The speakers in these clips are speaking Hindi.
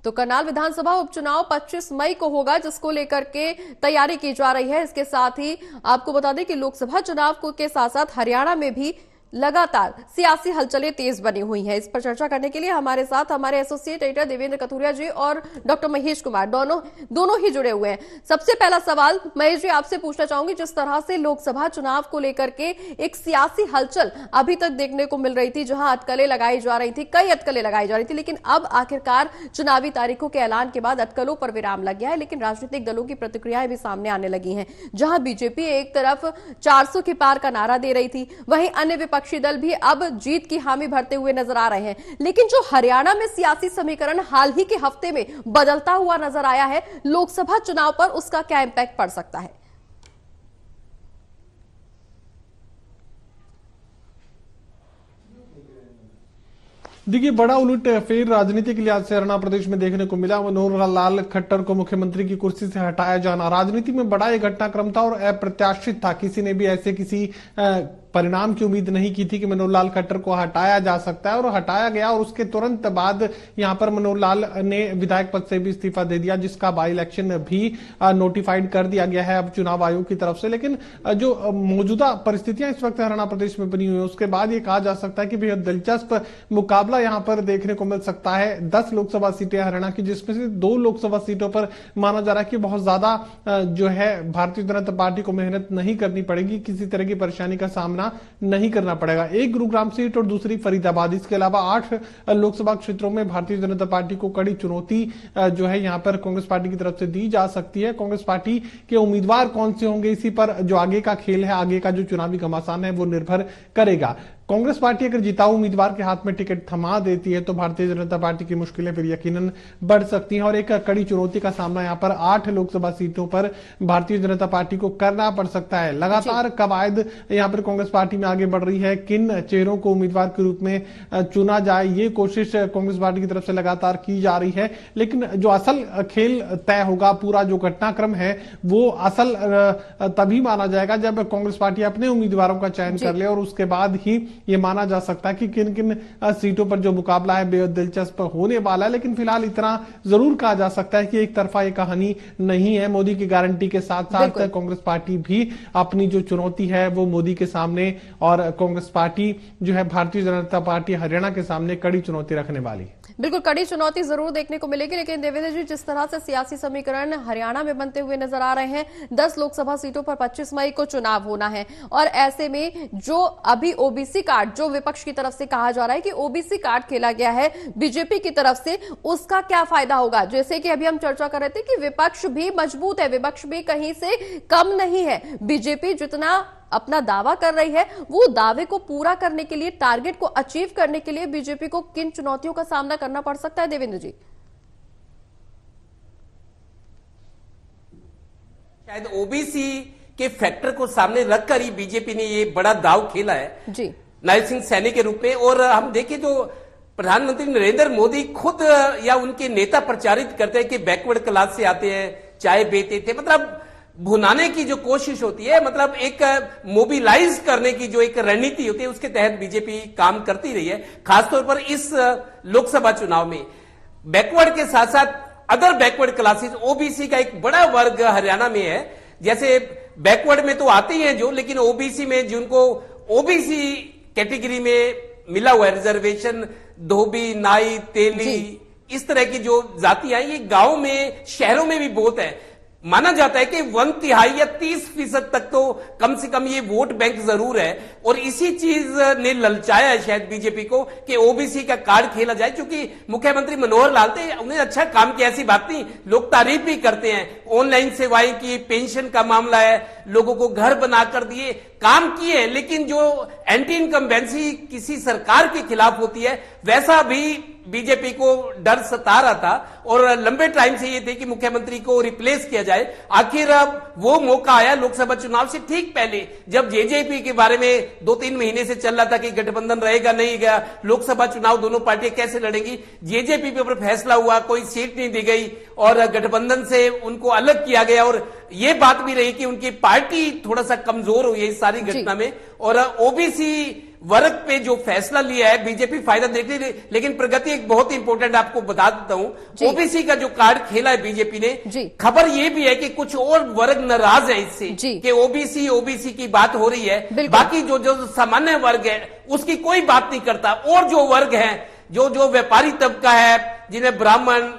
तो करनाल विधानसभा उपचुनाव 25 मई को होगा, जिसको लेकर के तैयारी की जा रही है। इसके साथ ही आपको बता दें कि लोकसभा चुनाव के साथ साथ हरियाणा में भी लगातार सियासी हलचलें तेज बनी हुई हैं। इस पर चर्चा करने के लिए हमारे साथ हमारे एसोसिएट एडिटर देवेंद्र कथुरिया जी और डॉक्टर महेश कुमार दोनों ही जुड़े हुए हैं। सबसे पहला सवाल महेश जी आपसे पूछना चाहूंगी, जिस तरह से लोकसभा चुनाव को लेकर के एक सियासी हलचल अभी तक देखने को मिल रही थी, जहां अटकलें लगाई जा रही थी, कई अटकलें लगाई जा रही थी, लेकिन अब आखिरकार चुनावी तारीखों के ऐलान के बाद अटकलों पर विराम लग गया है। लेकिन राजनीतिक दलों की प्रतिक्रियाएं भी सामने आने लगी हैं। जहां बीजेपी एक तरफ 400 के पार का नारा दे रही थी, वहीं अन्य विपक्षी दल भी अब जीत की हामी भरते हुए नजर आ रहे हैं। लेकिन जो हरियाणा में सियासी समीकरण हाल ही के हफ्ते में बदलता हुआ नजर आया है, लोकसभा चुनाव पर उसका क्या इंपैक्ट पड़ सकता है? देखिए, बड़ा उलट फेर राजनीतिक लिहाज से हरियाणा प्रदेश में देखने को मिला। मनोहर लाल खट्टर को मुख्यमंत्री की कुर्सी से हटाया जाना राजनीति में बड़ा एक घटनाक्रम था और अप्रत्याशित था। किसी ने भी ऐसे किसी परिणाम की उम्मीद नहीं की थी कि मनोहर लाल खट्टर को हटाया जा सकता है, और हटाया गया। और उसके तुरंत बाद यहां पर मनोहर लाल ने विधायक पद से भी इस्तीफा दे दिया, जिसका बाई इलेक्शन भी नोटिफाइड कर दिया गया है अब चुनाव आयोग की तरफ से। लेकिन जो मौजूदा परिस्थितियां इस वक्त हरियाणा प्रदेश में बनी हुई है, उसके बाद ये कहा जा सकता है कि बेहद दिलचस्प मुकाबला यहां पर देखने को मिल सकता है। 10 लोकसभा सीटें हरियाणा की, जिसमें से 2 लोकसभा सीटों पर माना जा रहा है कि बहुत ज्यादा जो है भारतीय जनता पार्टी को मेहनत नहीं करनी पड़ेगी, किसी तरह की परेशानी का सामना नहीं करना पड़ेगा। एक गुरुग्राम सीट और दूसरी फरीदाबाद। इसके अलावा 8 लोकसभा क्षेत्रों में भारतीय जनता पार्टी को कड़ी चुनौती जो है यहां पर कांग्रेस पार्टी की तरफ से दी जा सकती है। कांग्रेस पार्टी के उम्मीदवार कौन से होंगे, इसी पर जो आगे का खेल है, आगे का जो चुनावी घमासान है, वो निर्भर करेगा। कांग्रेस पार्टी अगर जिताऊ उम्मीदवार के हाथ में टिकट थमा देती है तो भारतीय जनता पार्टी की मुश्किलें फिर यकीनन बढ़ सकती हैं, और एक कड़ी चुनौती का सामना यहां पर 8 लोकसभा सीटों पर भारतीय जनता पार्टी को करना पड़ सकता है। लगातार कवायद यहां पर कांग्रेस पार्टी में आगे बढ़ रही है। किन चेहरों को उम्मीदवार के रूप में चुना जाए, ये कोशिश कांग्रेस पार्टी की तरफ से लगातार की जा रही है। लेकिन जो असल खेल तय होगा, पूरा जो घटनाक्रम है, वो असल तभी माना जाएगा जब कांग्रेस पार्टी अपने उम्मीदवारों का चयन कर ले, और उसके बाद ही ये माना जा सकता है कि किन किन सीटों पर जो मुकाबला है बेहद दिलचस्प होने वाला है। लेकिन फिलहाल इतना जरूर कहा जा सकता है कि एक तरफा ये कहानी नहीं है। मोदी की गारंटी के साथ साथ कांग्रेस पार्टी भी अपनी जो चुनौती है वो मोदी के सामने, और कांग्रेस पार्टी जो है भारतीय जनता पार्टी हरियाणा के सामने कड़ी चुनौती रखने वाली है। बिल्कुल कड़ी चुनौती जरूर देखने को मिलेगी। लेकिन देवेंद्र जी, जिस तरह से सियासी समीकरण हरियाणा में बनते हुए नजर आ रहे हैं, 10 लोकसभा सीटों पर 25 मई को चुनाव होना है, और ऐसे में जो अभी ओबीसी कार्ड, जो विपक्ष की तरफ से कहा जा रहा है कि ओबीसी कार्ड खेला गया है बीजेपी की तरफ से, उसका क्या फायदा होगा? जैसे कि अभी हम चर्चा कर रहे थे कि विपक्ष भी मजबूत है, विपक्ष भी कहीं से कम नहीं है। बीजेपी जितना अपना दावा कर रही है, वो दावे को पूरा करने के लिए, टारगेट को अचीव करने के लिए बीजेपी को किन चुनौतियों का सामना करना पड़ सकता है देवेंद्र जी? शायद ओबीसी के फैक्टर को सामने रखकर ही बीजेपी ने ये बड़ा दाव खेला है जी, नरसिंह सिंह सैनी के रूप में। और हम देखें तो प्रधानमंत्री नरेंद्र मोदी खुद या उनके नेता प्रचारित करते हैं कि बैकवर्ड क्लास से आते हैं, चाय बेचते थे, मतलब भुनाने की जो कोशिश होती है, मतलब एक मोबिलाइज करने की जो एक रणनीति होती है, उसके तहत बीजेपी काम करती रही है। खासतौर पर इस लोकसभा चुनाव में बैकवर्ड के साथ साथ अदर बैकवर्ड क्लासेस, ओबीसी का एक बड़ा वर्ग हरियाणा में है। जैसे बैकवर्ड में तो आते ही हैं जो, लेकिन ओबीसी में जिनको ओबीसी कैटेगरी में मिला हुआ है रिजर्वेशन, धोबी, नाई, तेली, इस तरह की जो जातियां, ये गांव में, शहरों में भी बहुत है। माना जाता है कि 1/3 या 30% तक तो कम से कम ये वोट बैंक जरूर है, और इसी चीज ने ललचाया है शायद बीजेपी को कि ओबीसी का कार्ड खेला जाए। क्योंकि मुख्यमंत्री मनोहर लाल थे, उन्हें अच्छा काम किया, ऐसी बात नहीं, लोग तारीफ भी करते हैं। ऑनलाइन सेवाएं की, पेंशन का मामला है, लोगों को घर बनाकर दिए, काम किए। लेकिन जो एंटी इनकम्बेंसी किसी सरकार के खिलाफ होती है, वैसा भी बीजेपी को डर सता रहा था, और लंबे टाइम से ये थे कि मुख्यमंत्री को रिप्लेस किया जाए। आखिर अब वो मौका आया लोकसभा चुनाव से ठीक पहले, जब जेजेपी के बारे में 2-3 महीने से चल रहा था कि गठबंधन रहेगा नहीं गया, लोकसभा चुनाव दोनों पार्टियां कैसे लड़ेंगी। जेजेपी पे ऊपर फैसला हुआ, कोई सीट नहीं दी गई और गठबंधन से उनको अलग किया गया, और ये बात भी रही कि उनकी पार्टी थोड़ा सा कमजोर हुई है इस सारी घटना में। और ओबीसी वर्ग पे जो फैसला लिया है बीजेपी फायदा देख रही है। लेकिन प्रगति एक बहुत इंपॉर्टेंट आपको बता देता हूं, ओबीसी का जो कार्ड खेला है बीजेपी ने, खबर ये भी है कि कुछ और वर्ग नाराज है इससे कि ओबीसी की बात हो रही है, बाकी जो सामान्य वर्ग है उसकी कोई बात नहीं करता। और जो वर्ग है, जो व्यापारी तबका है, जिन्हें ब्राह्मण,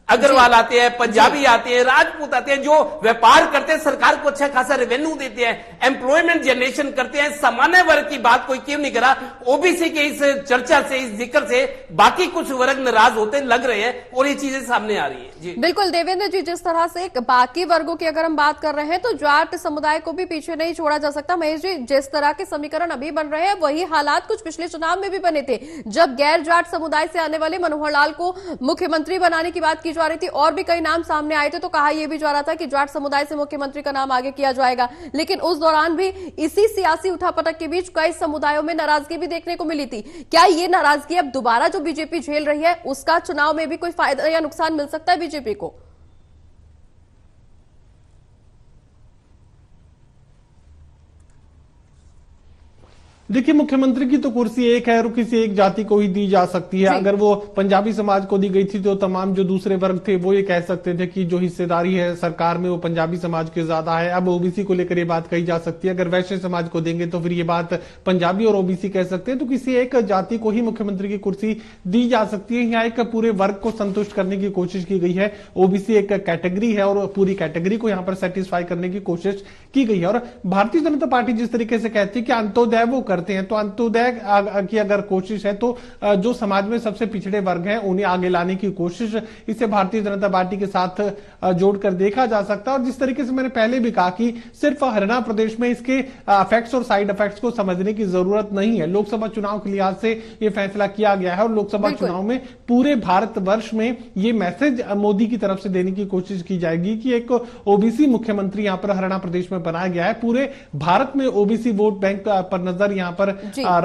अग्रवाल आते हैं, पंजाबी आते हैं, राजपूत आते हैं, जो व्यापार करते हैं, सरकार को अच्छा खासा रेवेन्यू देते हैं, एम्प्लॉयमेंट जनरेशन करते हैं, सामान्य वर्ग की बात कोई क्यों नहीं करा। ओबीसी के इस चर्चा से, इस जिक्र से बाकी कुछ वर्ग नाराज होते लग रहे हैं और ये चीजें सामने आ रही है। जी बिल्कुल देवेंद्र जी, जिस तरह से बाकी वर्गों की अगर हम बात कर रहे हैं तो जाट समुदाय को भी पीछे नहीं छोड़ा जा सकता। महेश जी, जिस तरह के समीकरण अभी बन रहे हैं वही हालात कुछ पिछले चुनाव में भी बने थे, जब गैर जाट समुदाय से आने वाले मनोहर लाल को मुख्यमंत्री बनाने की बात की जा रही थी और भी कई नाम सामने आए थे, तो कहा यह भी जा रहा था कि जाट समुदाय से मुख्यमंत्री का नाम आगे किया जाएगा। लेकिन उस दौरान भी इसी सियासी उठापटक के बीच कई समुदायों में नाराजगी भी देखने को मिली थी। क्या ये नाराजगी अब दोबारा जो बीजेपी झेल रही है उसका चुनाव में भी कोई फायदा या नुकसान मिल सकता है बीजेपी को? देखिए, मुख्यमंत्री की तो कुर्सी एक है और किसी एक जाति को ही दी जा सकती है। अगर वो पंजाबी समाज को दी गई थी तो तमाम जो दूसरे वर्ग थे वो ये कह सकते थे कि जो हिस्सेदारी है सरकार में वो पंजाबी समाज की ज्यादा है। अब ओबीसी को लेकर ये बात कही जा सकती है। अगर वैश्य समाज को देंगे तो फिर ये बात पंजाबी और ओबीसी कह सकते हैं। तो किसी एक जाति को ही मुख्यमंत्री की कुर्सी दी जा सकती है। यहाँ एक पूरे वर्ग को संतुष्ट करने की कोशिश की गई है। ओबीसी एक कैटेगरी है और पूरी कैटेगरी को यहाँ पर सेटिस्फाई करने की कोशिश की गई है। और भारतीय जनता पार्टी जिस तरीके से कहती है कि अंत्योदय वो करते हैं, तो अंत्योदय की अगर कोशिश है तो जो समाज में सबसे पिछड़े वर्ग हैं उन्हें आगे लाने की कोशिश इसे भारतीय जनता पार्टी के साथ जोड़कर देखा जा सकता है। और जिस तरीके से मैंने पहले भी कहा कि सिर्फ हरियाणा प्रदेश में इसके इफेक्ट्स और साइड इफेक्ट्स को समझने की जरूरत नहीं है। लोकसभा चुनाव के लिहाज से यह फैसला किया गया है और लोकसभा चुनाव में पूरे भारतवर्ष में यह मैसेज मोदी की तरफ से देने की कोशिश की जाएगी कि एक ओबीसी मुख्यमंत्री यहां पर हरियाणा प्रदेश में बनाया गया है। पूरे भारत में ओबीसी वोट बैंक पर नजर यहां पर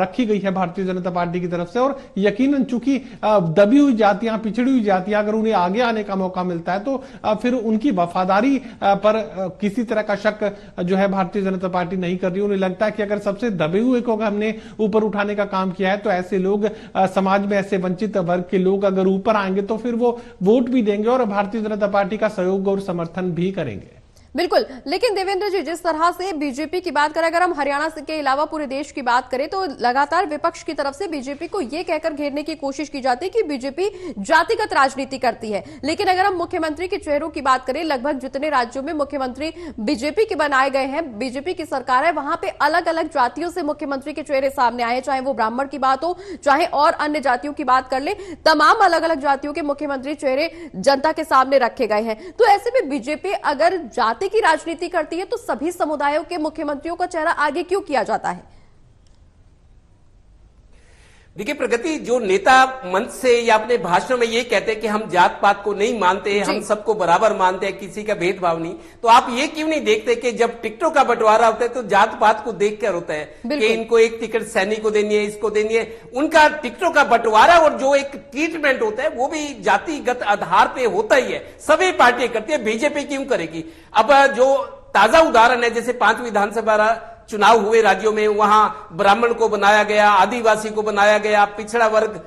रखी गई है भारतीय जनता पार्टी की तरफ से। और यकीनन चूंकि दबी हुई जातियां, पिछड़ी हुई जातियां अगर उन्हें आगे आने का मौका मिलता है तो फिर उनकी वफादारी पर किसी तरह का शक जो है भारतीय जनता पार्टी नहीं कर रही। उन्हें लगता है कि अगर सबसे दबे हुए को हमने ऊपर उठाने का काम किया है तो ऐसे लोग समाज में, ऐसे वंचित वर्ग के लोग अगर ऊपर आएंगे तो फिर वो वोट भी देंगे और भारतीय जनता पार्टी का सहयोग और समर्थन भी करेंगे। बिल्कुल, लेकिन देवेंद्र जी, जिस तरह से बीजेपी की बात करें, अगर हम हरियाणा के अलावा पूरे देश की बात करें तो लगातार विपक्ष की तरफ से बीजेपी को यह कहकर घेरने की कोशिश की जाती है कि बीजेपी जातिगत राजनीति करती है। लेकिन अगर हम मुख्यमंत्री के चेहरों की बात करें, लगभग जितने राज्यों में मुख्यमंत्री बीजेपी के बनाए गए हैं, बीजेपी की सरकार है, वहां पे अलग अलग जातियों से मुख्यमंत्री के चेहरे सामने आए, चाहे वो ब्राह्मण की बात हो, चाहे और अन्य जातियों की बात कर ले, तमाम अलग अलग जातियों के मुख्यमंत्री चेहरे जनता के सामने रखे गए हैं। तो ऐसे में बीजेपी अगर की राजनीति करती है तो सभी समुदायों के मुख्यमंत्रियों का चेहरा आगे क्यों किया जाता है? देखिए प्रगति, जो नेता मंच से या अपने भाषण में ये कहते हैं कि हम जात पात को नहीं मानते हैं, हम सबको बराबर मानते हैं, किसी का भेदभाव नहीं, तो आप ये क्यों नहीं देखते कि जब टिकटों का बंटवारा होता है तो जात पात को देखकर होता है कि इनको एक टिकट सैनी को देनी है, इसको देनी है। उनका टिकटों का बंटवारा और जो एक ट्रीटमेंट होता है वो भी जातिगत आधार पे होता ही है। सभी पार्टियां करती है, बीजेपी क्यों करेगी? अब जो ताजा उदाहरण है, जैसे 5 विधानसभा चुनाव हुए राज्यों में, वहां ब्राह्मण को बनाया गया, आदिवासी को बनाया गया, पिछड़ा वर्ग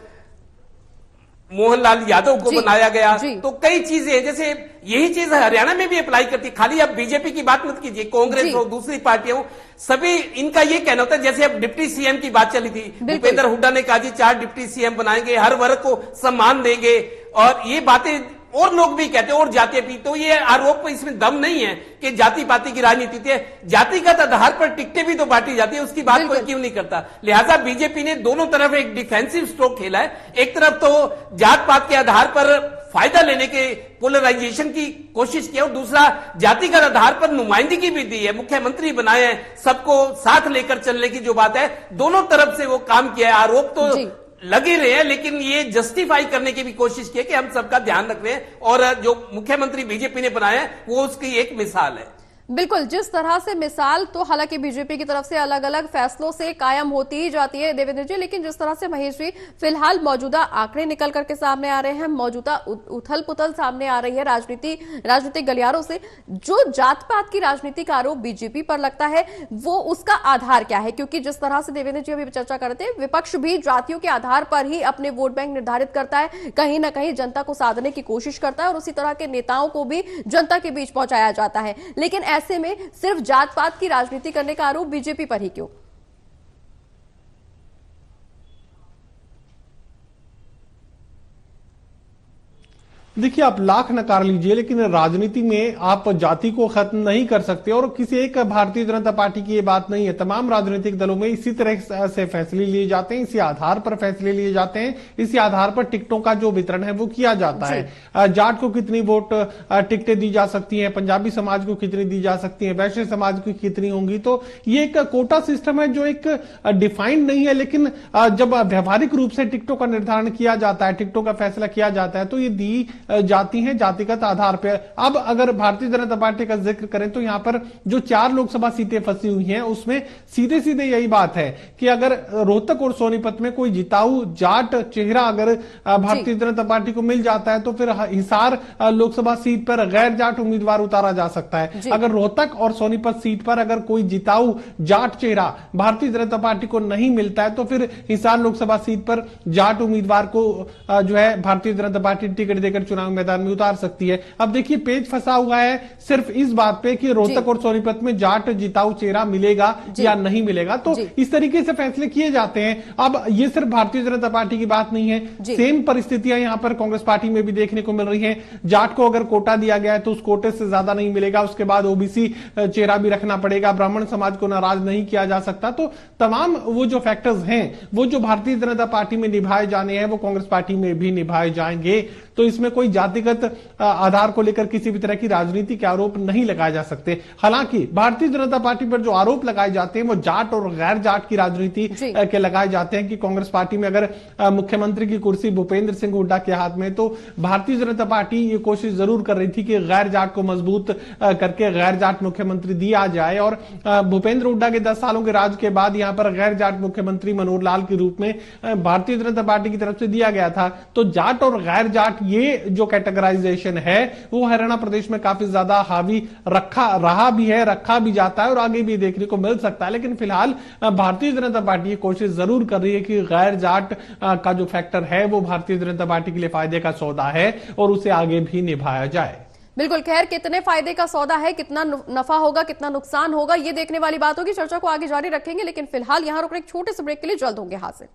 मोहनलाल यादव को बनाया गया। तो कई चीजें हैं, जैसे यही चीज हरियाणा में भी अप्लाई करती है। खाली अब बीजेपी की बात मत कीजिए, कांग्रेस हो, दूसरी पार्टियां हो, सभी इनका ये कहना होता है। जैसे अब डिप्टी सीएम की बात चली थी, भूपेंद्र हुड्डा ने कहा जी 4 डिप्टी सीएम बनाएंगे, हर वर्ग को सम्मान देंगे, और ये बातें और लोग भी कहते हैं, और जातियां भी। तो ये आरोप इसमें दम नहीं है कि जाति पाति की राजनीति थी। जातिगत आधार पर टिकटें भी तो बांटी जाती है, उसकी बात कोई क्यों नहीं करता। लिहाजा बीजेपी ने दोनों तरफ एक डिफेंसिव स्ट्रोक खेला है। एक तरफ तो जात पात के आधार पर फायदा लेने के पोलराइजेशन की कोशिश की, और दूसरा जातिगत आधार पर नुमाइंदगी भी दी है, मुख्यमंत्री बनाए हैं, सबको साथ लेकर चलने की जो बात है, दोनों तरफ से वो काम किया है। आरोप तो लगे रहे हैं, लेकिन ये जस्टिफाई करने की भी कोशिश की है कि हम सबका ध्यान रख रहे हैं, और जो मुख्यमंत्री बीजेपी ने बनाया है वो उसकी एक मिसाल है। बिल्कुल, जिस तरह से मिसाल तो हालांकि बीजेपी की तरफ से अलग अलग फैसलों से कायम होती ही जाती है देवेंद्र जी, लेकिन जिस तरह से महेश जी फिलहाल मौजूदा आंकड़े निकल करके सामने आ रहे हैं, मौजूदा उथल पुथल सामने आ रही है राजनीतिक गलियारों से, जो जात पात की राजनीति का आरोप बीजेपी पर लगता है, वो उसका आधार क्या है? क्योंकि जिस तरह से देवेंद्र जी अभी चर्चा करते हैं, विपक्ष भी जातियों के आधार पर ही अपने वोट बैंक निर्धारित करता है, कहीं ना कहीं जनता को साधने की कोशिश करता है और उसी तरह के नेताओं को भी जनता के बीच पहुंचाया जाता है। लेकिन ऐसे में सिर्फ जात पात की राजनीति करने का आरोप बीजेपी पर ही क्यों? देखिए, आप लाख नकार लीजिए, लेकिन राजनीति में आप जाति को खत्म नहीं कर सकते और किसी एक भारतीय जनता पार्टी की ये बात नहीं है। तमाम राजनीतिक दलों में इसी तरह से फैसले लिए जाते हैं, इसी आधार पर फैसले लिए जाते हैं, इसी आधार पर टिकटों का जो वितरण है वो किया जाता है। जाट को कितनी वोट टिकटें दी जा सकती हैं, पंजाबी समाज को कितनी दी जा सकती है, वैश्य समाज को कितनी होंगी, तो ये एक कोटा सिस्टम है जो एक डिफाइंड नहीं है। लेकिन जब व्यवहारिक रूप से टिकटों का निर्धारण किया जाता है, टिकटों का फैसला किया जाता है, तो ये दी जाती हैं जातिगत आधार पर। अब अगर भारतीय जनता पार्टी का जिक्र करें तो यहां पर जो 4 लोकसभा सीटें फंसी हुई हैं, उसमें सीधे सीधे यही बात है कि अगर रोहतक और सोनीपत में कोई जिताऊ जाट चेहरा अगर भारतीय जनता पार्टी को मिल जाता है तो फिर हिसार लोकसभा सीट पर गैर जाट उम्मीदवार उतारा जा सकता है। अगर रोहतक और सोनीपत सीट पर अगर कोई जिताऊ जाट चेहरा भारतीय जनता पार्टी को नहीं मिलता है तो फिर हिसार लोकसभा सीट पर जाट उम्मीदवार को जो है भारतीय जनता पार्टी टिकट देकर चुनाव मैदान में उतार सकती है। अब देखिए, पेज फंसा हुआ है सिर्फ इस बात पे कि रोहतक और सोनीपत में जाट जिताऊ चेहरा मिलेगा या नहीं मिलेगा, तो इस तरीके से फैसले किए जाते हैं। अब ये सिर्फ भारतीय जनता पार्टी की बात नहीं है, सेम परिस्थितियां यहां पर कांग्रेस पार्टी में भी देखने को मिल रही हैं। जाट को अगर कोटा दिया गया है तो उस कोटे से ज्यादा नहीं मिलेगा, उसके बाद ओबीसी चेहरा भी रखना पड़ेगा, ब्राह्मण समाज को नाराज नहीं किया जा सकता। तो तमाम वो जो फैक्टर्स हैं, वो जो भारतीय जनता पार्टी में निभाए जाने हैं, वो कांग्रेस पार्टी में भी निभाए जाएंगे। तो इसमें कोई जातिगत आधार को लेकर किसी भी तरह की राजनीति के आरोप नहीं लगाए जा सकते। हालांकि भारतीय जनता पार्टी पर जो आरोप लगाए जाते हैं वो जाट और गैर जाट की राजनीति के लगाए जाते हैं कि कांग्रेस पार्टी में अगर मुख्यमंत्री की कुर्सी भूपेंद्र सिंह हुड्डा के हाथ में, तो भारतीय जनता पार्टी ये कोशिश जरूर कर रही थी कि गैर जाट को मजबूत करके गैर जाट मुख्यमंत्री दिया जाए। और भूपेंद्र हुड्डा के 10 सालों के राज के बाद यहां पर गैर जाट मुख्यमंत्री मनोहर लाल के रूप में भारतीय जनता पार्टी की तरफ से दिया गया था। तो जाट और गैर जाट ये जो कैटेगराइजेशन है वो हरियाणा प्रदेश में काफी ज्यादा हावी रहा भी है, रखा भी जाता है और आगे भी देखने को मिल सकता है। लेकिन फिलहाल भारतीय जनता पार्टी ये कोशिश जरूर कर रही है कि गैर जाट का जो फैक्टर है वो भारतीय जनता पार्टी के लिए फायदे का सौदा है और उसे आगे भी निभाया जाए। बिल्कुल, खैर कितने फायदे का सौदा है, कितना नफा होगा, कितना नुकसान होगा, ये देखने वाली बात होगी। चर्चा को आगे जारी रखेंगे, लेकिन फिलहाल यहां रुक रहे एक छोटे से ब्रेक के लिए जल्द होंगे हाजिर।